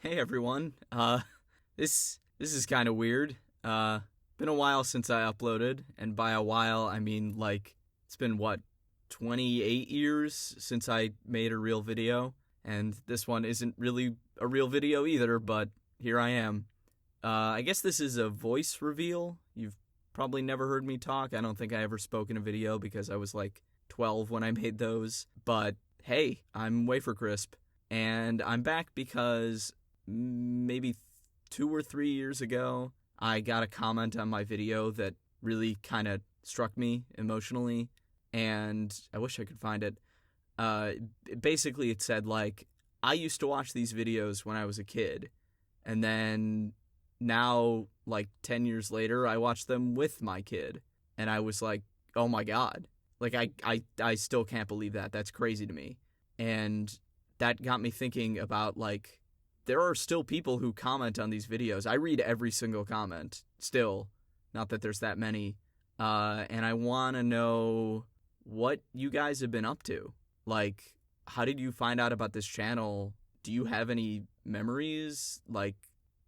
Hey everyone. This is kind of weird. Been a while since I uploaded, and by a while I mean like it's been 28 years since I made a real video, and this one isn't really a real video either, but here I am. I guess this is a voice reveal. You've probably never heard me talk. I don't think I ever spoke in a video because I was like 12 when I made those. But hey, I'm Wafercrisp, and I'm back because maybe 2 or 3 years ago, I got a comment on my video that really kind of struck me emotionally, and I wish I could find it. Basically, it said, like, I used to watch these videos when I was a kid, and then now, like, 10 years later, I watch them with my kid, and I was like, oh my god. Like, I still can't believe that. That's crazy to me. And that got me thinking about, like, there are still people who comment on these videos. I read every single comment, still. Not that there's that many. And I want to know what you guys have been up to. Like, how did you find out about this channel? Do you have any memories? Like,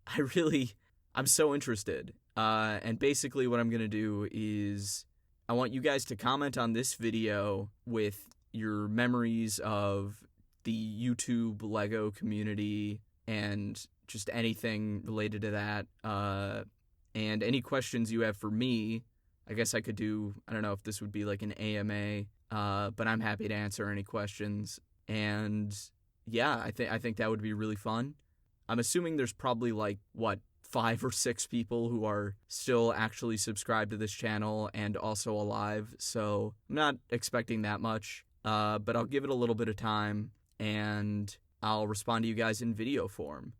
I'm so interested. And basically what I'm going to do is I want you guys to comment on this video with your memories of the YouTube Lego community and just anything related to that. And any questions you have for me. I guess I could do, I don't know if this would be like an AMA, but I'm happy to answer any questions. And yeah, I think that would be really fun. I'm assuming there's probably like, 5 or 6 people who are still actually subscribed to this channel and also alive, so I'm not expecting that much, but I'll give it a little bit of time, and I'll respond to you guys in video form.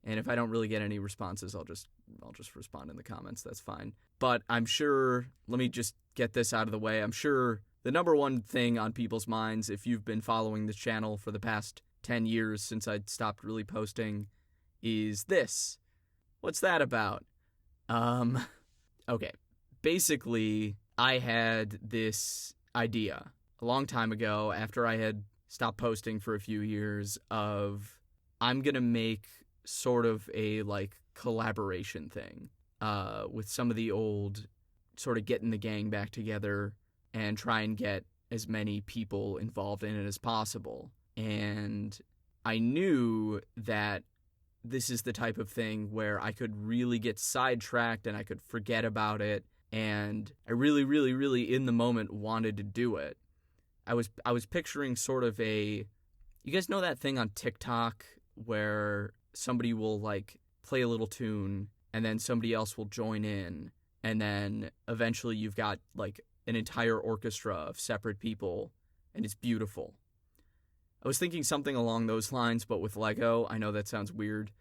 And if I don't really get any responses, I'll just respond in the comments. That's fine. But I'm sure, let me just get this out of the way. I'm sure the number one thing on people's minds, if you've been following this channel for the past 10 years since I stopped really posting, is this. What's that about? Okay. Basically, I had this idea a long time ago after I had stopped posting for a few years of I'm going to make sort of a like collaboration thing with some of the old, sort of getting the gang back together and try and get as many people involved in it as possible. And I knew that this is the type of thing where I could really get sidetracked and I could forget about it, and I really, really, really in the moment wanted to do it. I was picturing sort of you guys know that thing on TikTok where somebody will like play a little tune and then somebody else will join in, and then eventually you've got like an entire orchestra of separate people, and it's beautiful. I was thinking something along those lines, but with Lego. I know that sounds weird,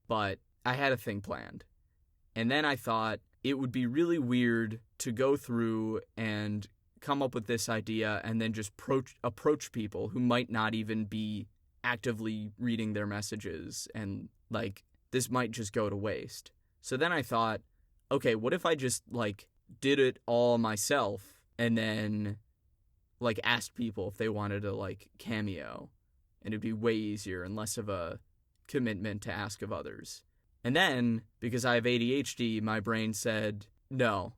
but I had a thing planned. And then I thought it would be really weird to go through and come up with this idea and then just approach people who might not even be actively reading their messages, and like this might just go to waste. So then I thought, okay, what if I just like did it all myself and then like asked people if they wanted to like cameo, and it'd be way easier and less of a commitment to ask of others. And then, because I have ADHD, my brain said, no,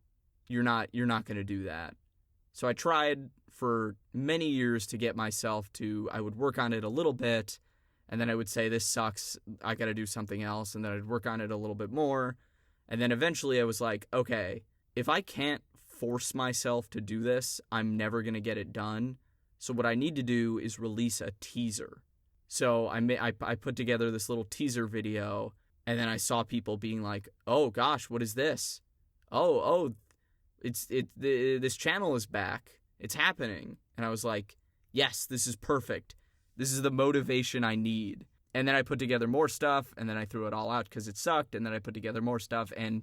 you're not going to do that. So I tried for many years to get myself to, I would work on it a little bit, and then I would say, this sucks, I got to do something else, and then I'd work on it a little bit more. And then eventually I was like, okay, if I can't force myself to do this, I'm never going to get it done. So what I need to do is release a teaser. So I put together this little teaser video, and then I saw people being like, oh gosh, what is this? Oh, this channel is back. It's happening. And I was like, yes, this is perfect. This is the motivation I need. And then I put together more stuff, and then I threw it all out because it sucked, and then I put together more stuff, and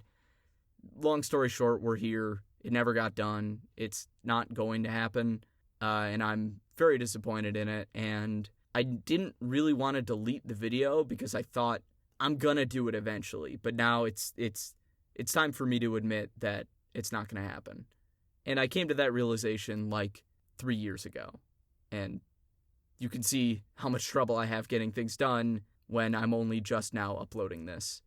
long story short, we're here. It never got done. It's not going to happen, and I'm very disappointed in it, and I didn't really want to delete the video because I thought I'm gonna do it eventually, but now it's time for me to admit that it's not gonna happen. And I came to that realization like 3 years ago, and you can see how much trouble I have getting things done when I'm only just now uploading this.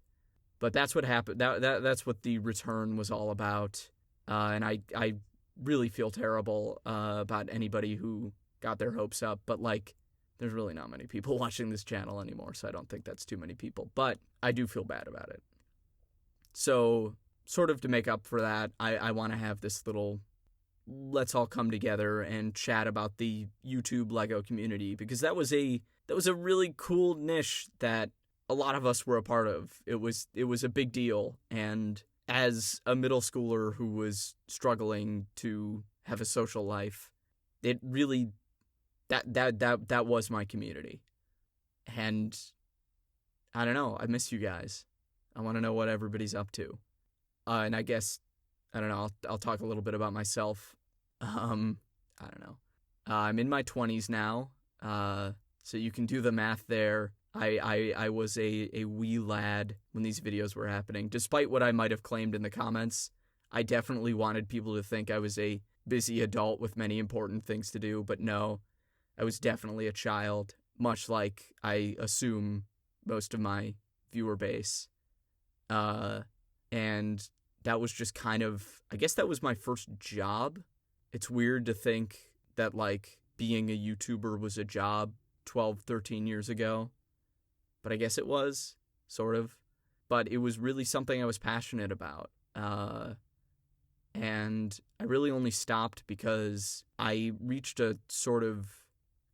But that's what happened. That's what the return was all about. And I really feel terrible about anybody who got their hopes up. But, like, there's really not many people watching this channel anymore, so I don't think that's too many people. But I do feel bad about it. So, sort of to make up for that, I want to have this little, let's all come together and chat about the YouTube Lego community, because that was a really cool niche that a lot of us were a part of. It was a big deal, and as a middle schooler who was struggling to have a social life, it really that was my community. And I don't know, I miss you guys. I want to know what everybody's up to. And I guess, I don't know, I'll talk a little bit about myself. I don't know. I'm in my 20s now, so you can do the math there. I was a wee lad when these videos were happening. Despite what I might have claimed in the comments, I definitely wanted people to think I was a busy adult with many important things to do, but no, I was definitely a child, much like I assume most of my viewer base. And that was just kind of, I guess that was my first job. It's weird to think that, like, being a YouTuber was a job 12, 13 years ago. But I guess it was, sort of. But it was really something I was passionate about. And I really only stopped because I reached a sort of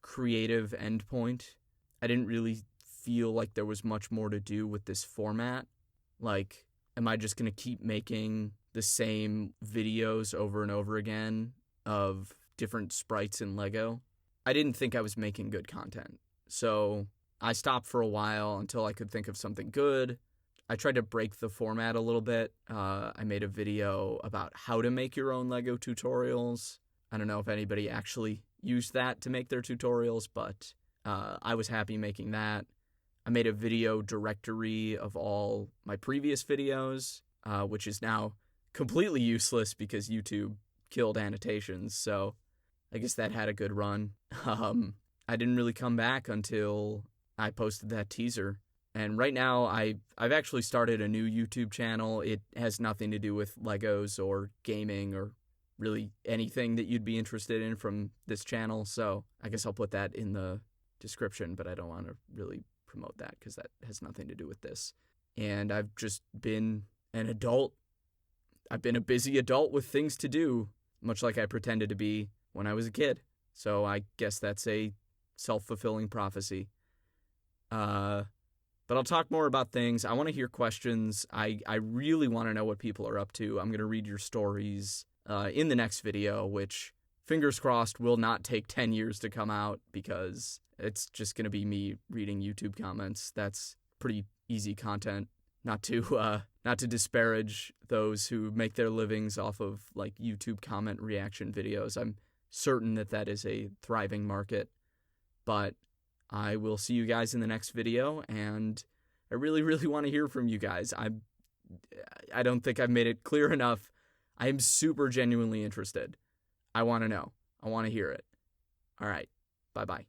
creative endpoint. I didn't really feel like there was much more to do with this format. Like, am I just going to keep making the same videos over and over again of different sprites in Lego? I didn't think I was making good content. So I stopped for a while until I could think of something good. I tried to break the format a little bit. I made a video about how to make your own Lego tutorials. I don't know if anybody actually used that to make their tutorials, but I was happy making that. I made a video directory of all my previous videos, which is now completely useless because YouTube killed annotations, so I guess that had a good run. I didn't really come back until I posted that teaser. And right now, I've actually started a new YouTube channel. It has nothing to do with Legos or gaming or really anything that you'd be interested in from this channel, so I guess I'll put that in the description, but I don't want to really promote that because that has nothing to do with this. And I've just been an adult. I've been a busy adult with things to do, much like I pretended to be when I was a kid. So I guess that's a self-fulfilling prophecy. But I'll talk more about things. I want to hear questions. I really want to know what people are up to. I'm going to read your stories in the next video, which, fingers crossed, will not take 10 years to come out because it's just going to be me reading YouTube comments. That's pretty easy content. Not to disparage those who make their livings off of, like, YouTube comment reaction videos. I'm certain that is a thriving market. But I will see you guys in the next video, and I really, really want to hear from you guys. I don't think I've made it clear enough. I am super genuinely interested. I want to know. I want to hear it. All right. Bye-bye.